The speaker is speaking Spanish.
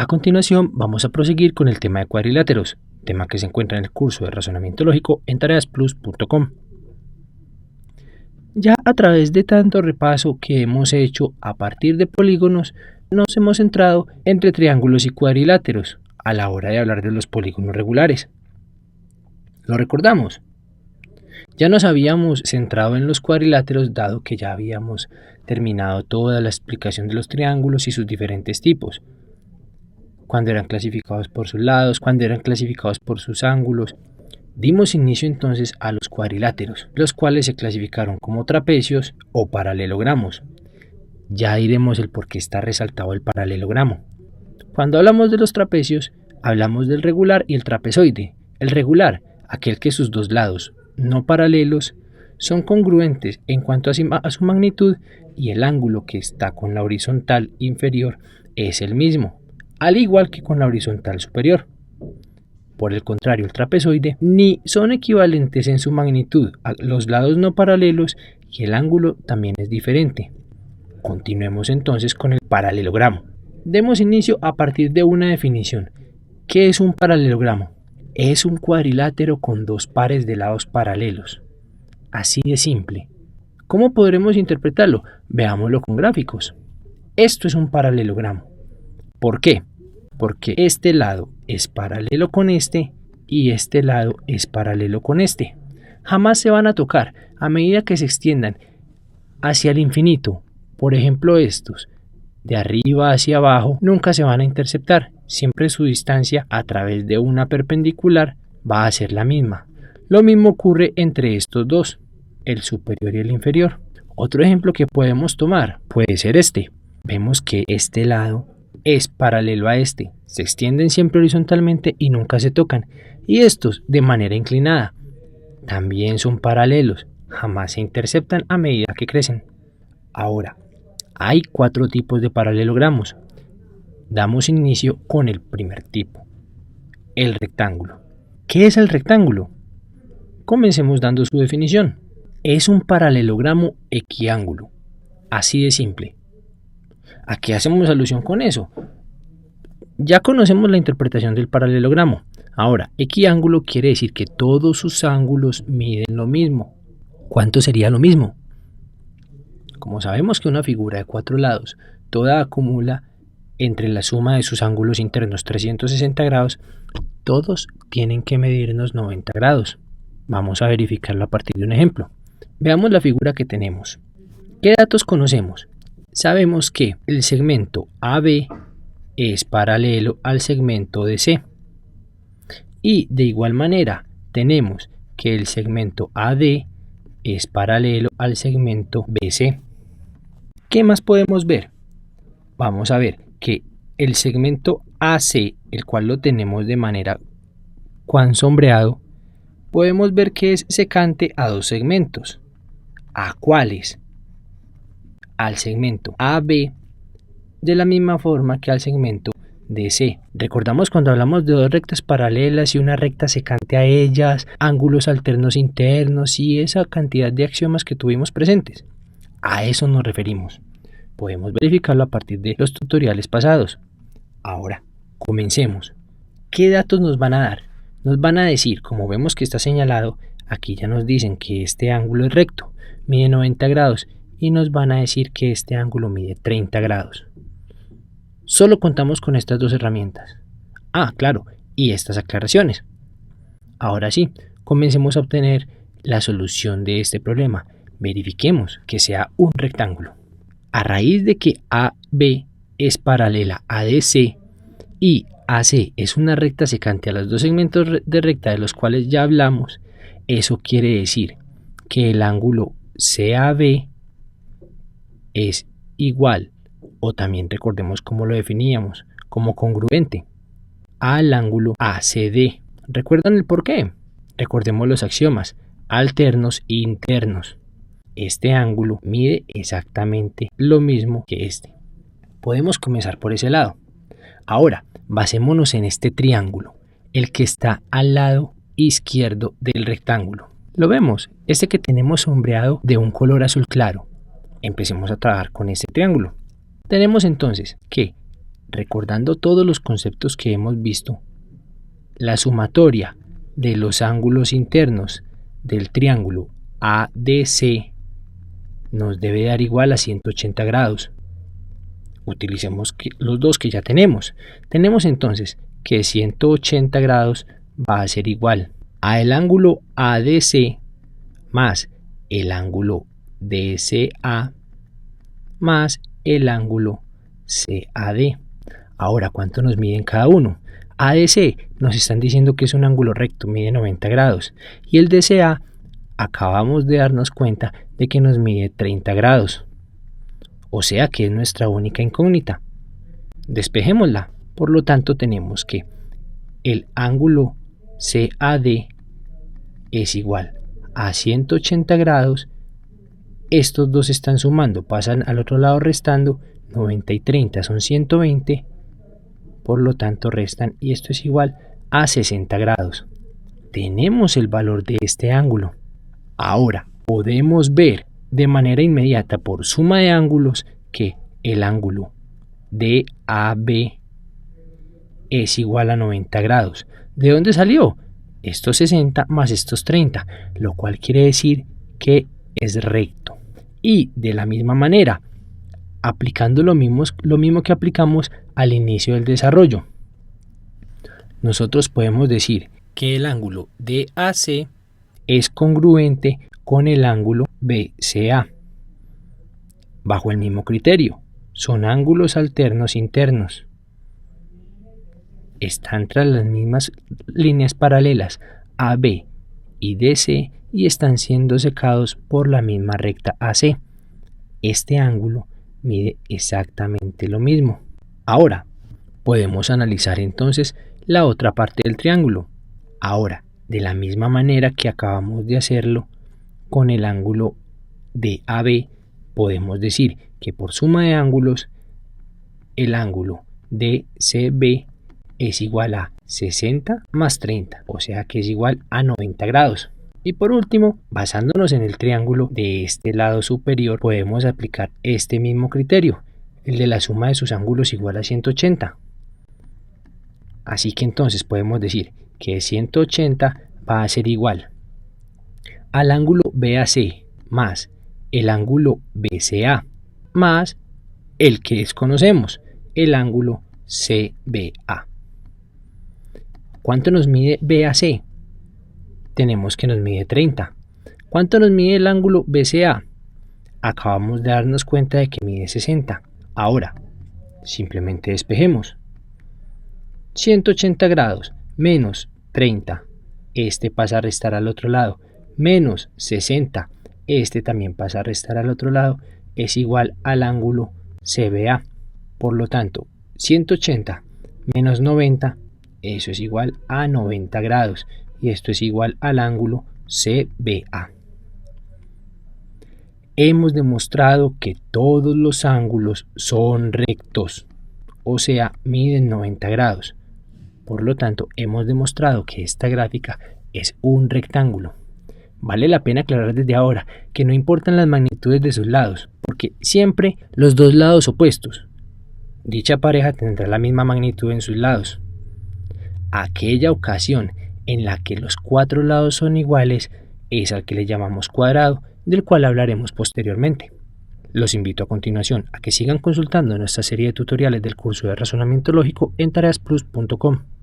A continuación vamos a proseguir con el tema de cuadriláteros, tema que se encuentra en el curso de razonamiento lógico en tareasplus.com. Ya a través de tanto repaso que hemos hecho a partir de polígonos, nos hemos centrado entre triángulos y cuadriláteros a la hora de hablar de los polígonos regulares. ¿Lo recordamos? Ya nos habíamos centrado en los cuadriláteros dado que ya habíamos terminado toda la explicación de los triángulos y sus diferentes tipos. Cuando eran clasificados por sus lados, cuando eran clasificados por sus ángulos. Dimos inicio entonces a los cuadriláteros, los cuales se clasificaron como trapecios o paralelogramos. Ya diremos el por qué está resaltado el paralelogramo. Cuando hablamos de los trapecios, hablamos del regular y el trapezoide. El regular, aquel que sus dos lados no paralelos son congruentes en cuanto a su magnitud y el ángulo que está con la horizontal inferior es el mismo, al igual que con la horizontal superior. Por el contrario, el trapezoide ni son equivalentes en su magnitud a los lados no paralelos y el ángulo también es diferente. Continuemos entonces con el paralelogramo. Demos inicio a partir de una definición. ¿Qué es un paralelogramo? Es un cuadrilátero con dos pares de lados paralelos. Así de simple. ¿Cómo podremos interpretarlo? Veámoslo con gráficos. Esto es un paralelogramo. ¿Por qué? Porque este lado es paralelo con este y este lado es paralelo con este. Jamás se van a tocar a medida que se extiendan hacia el infinito. Por ejemplo, estos, de arriba hacia abajo, nunca se van a interceptar. Siempre su distancia a través de una perpendicular va a ser la misma. Lo mismo ocurre entre estos dos, el superior y el inferior. Otro ejemplo que podemos tomar puede ser este. Vemos que este lado es paralelo a este. Se extienden siempre horizontalmente y nunca se tocan. Y estos de manera inclinada. También son paralelos. Jamás se interceptan a medida que crecen. Ahora, hay 4 tipos de paralelogramos. Damos inicio con el primer tipo, el rectángulo. ¿Qué es el rectángulo? Comencemos dando su definición. Es un paralelogramo equiángulo. Así de simple. ¿A qué hacemos alusión con eso? Ya conocemos la interpretación del paralelogramo. Ahora, equiángulo quiere decir que todos sus ángulos miden lo mismo. ¿Cuánto sería lo mismo? Como sabemos que una figura de 4 lados toda acumula entre la suma de sus ángulos internos 360 grados, todos tienen que medirnos 90 grados. Vamos a verificarlo a partir de un ejemplo. Veamos la figura que tenemos. ¿Qué datos conocemos? Sabemos que el segmento AB es paralelo al segmento DC. Y de igual manera tenemos que el segmento AD es paralelo al segmento BC. ¿Qué más podemos ver? Vamos a ver que el segmento AC, el cual lo tenemos de manera sombreado, podemos ver que es secante a dos segmentos. ¿A cuáles? Al segmento AB, de la misma forma que al segmento DC. Recordamos cuando hablamos de dos rectas paralelas y una recta secante a ellas, ángulos alternos internos y esa cantidad de axiomas que tuvimos presentes. A eso nos referimos. Podemos verificarlo a partir de los tutoriales pasados. Ahora, comencemos. ¿Qué datos nos van a dar? Nos van a decir, como vemos que está señalado, aquí ya nos dicen que este ángulo es recto, mide 90 grados y nos van a decir que este ángulo mide 30 grados. Solo contamos con estas dos herramientas. Ah, claro, y estas aclaraciones. Ahora sí, comencemos a obtener la solución de este problema. Verifiquemos que sea un rectángulo. A raíz de que AB es paralela a DC y AC es una recta secante a los dos segmentos de recta de los cuales ya hablamos, eso quiere decir que el ángulo CAB es igual, o también recordemos cómo lo definíamos, como congruente al ángulo ACD. ¿Recuerdan el por qué? Recordemos los axiomas alternos e internos. Este ángulo mide exactamente lo mismo que este. Podemos comenzar por ese lado. Ahora, basémonos en este triángulo, el que está al lado izquierdo del rectángulo. Lo vemos, este que tenemos sombreado de un color azul claro. Empecemos a trabajar con este triángulo. Tenemos entonces que recordando todos los conceptos que hemos visto, la sumatoria de los ángulos internos del triángulo ADC nos debe dar igual a 180 grados. Utilicemos los dos que ya tenemos. Tenemos entonces que 180 grados va a ser igual a el ángulo ADC más el ángulo DCA más el ángulo CAD. Ahora, ¿cuánto nos miden cada uno? ADC nos están diciendo que es un ángulo recto, mide 90 grados. Y el DCA acabamos de darnos cuenta de que nos mide 30 grados. O sea que es nuestra única incógnita. Despejémosla. Por lo tanto, tenemos que el ángulo CAD es igual a 180 grados. Estos dos están sumando, pasan al otro lado restando. 90 y 30 son 120. Por lo tanto restan y esto es igual a 60 grados. Tenemos el valor de este ángulo. Ahora podemos ver de manera inmediata por suma de ángulos que el ángulo DAB es igual a 90 grados. ¿De dónde salió? Estos 60 más estos 30, lo cual quiere decir que es recto. Y de la misma manera, aplicando lo mismo que aplicamos al inicio del desarrollo, nosotros podemos decir que el ángulo DAC es congruente con el ángulo BCA. Bajo el mismo criterio, son ángulos alternos internos. Están tras las mismas líneas paralelas AB y DC y están siendo secados por la misma recta AC. Este ángulo mide exactamente lo mismo. Ahora, podemos analizar entonces la otra parte del triángulo. Ahora, de la misma manera que acabamos de hacerlo con el ángulo de AB, podemos decir que por suma de ángulos, el ángulo de CB es igual a 60 más 30, o sea que es igual a 90 grados. Y por último, basándonos en el triángulo de este lado superior, podemos aplicar este mismo criterio, el de la suma de sus ángulos igual a 180. Así que entonces podemos decir que 180 va a ser igual al ángulo BAC más el ángulo BCA más el que desconocemos, el ángulo CBA. ¿Cuánto nos mide BAC? Tenemos que nos mide 30. ¿Cuánto nos mide el ángulo BCA? Acabamos de darnos cuenta de que mide 60. Ahora, simplemente despejemos. 180 grados menos 30. Este pasa a restar al otro lado. Menos 60. Este también pasa a restar al otro lado. Es igual al ángulo CBA. Por lo tanto, 180 menos 90, eso es igual a 90 grados. Y esto es igual al ángulo CBA. Hemos demostrado que todos los ángulos son rectos, o sea, miden 90 grados. Por lo tanto, hemos demostrado que esta gráfica es un rectángulo. Vale la pena aclarar desde ahora que no importan las magnitudes de sus lados, porque siempre los dos lados opuestos. Dicha pareja tendrá la misma magnitud en sus lados. Aquella ocasión en la que los cuatro lados son iguales es al que le llamamos cuadrado, del cual hablaremos posteriormente. Los invito a continuación a que sigan consultando nuestra serie de tutoriales del curso de razonamiento lógico en tareasplus.com.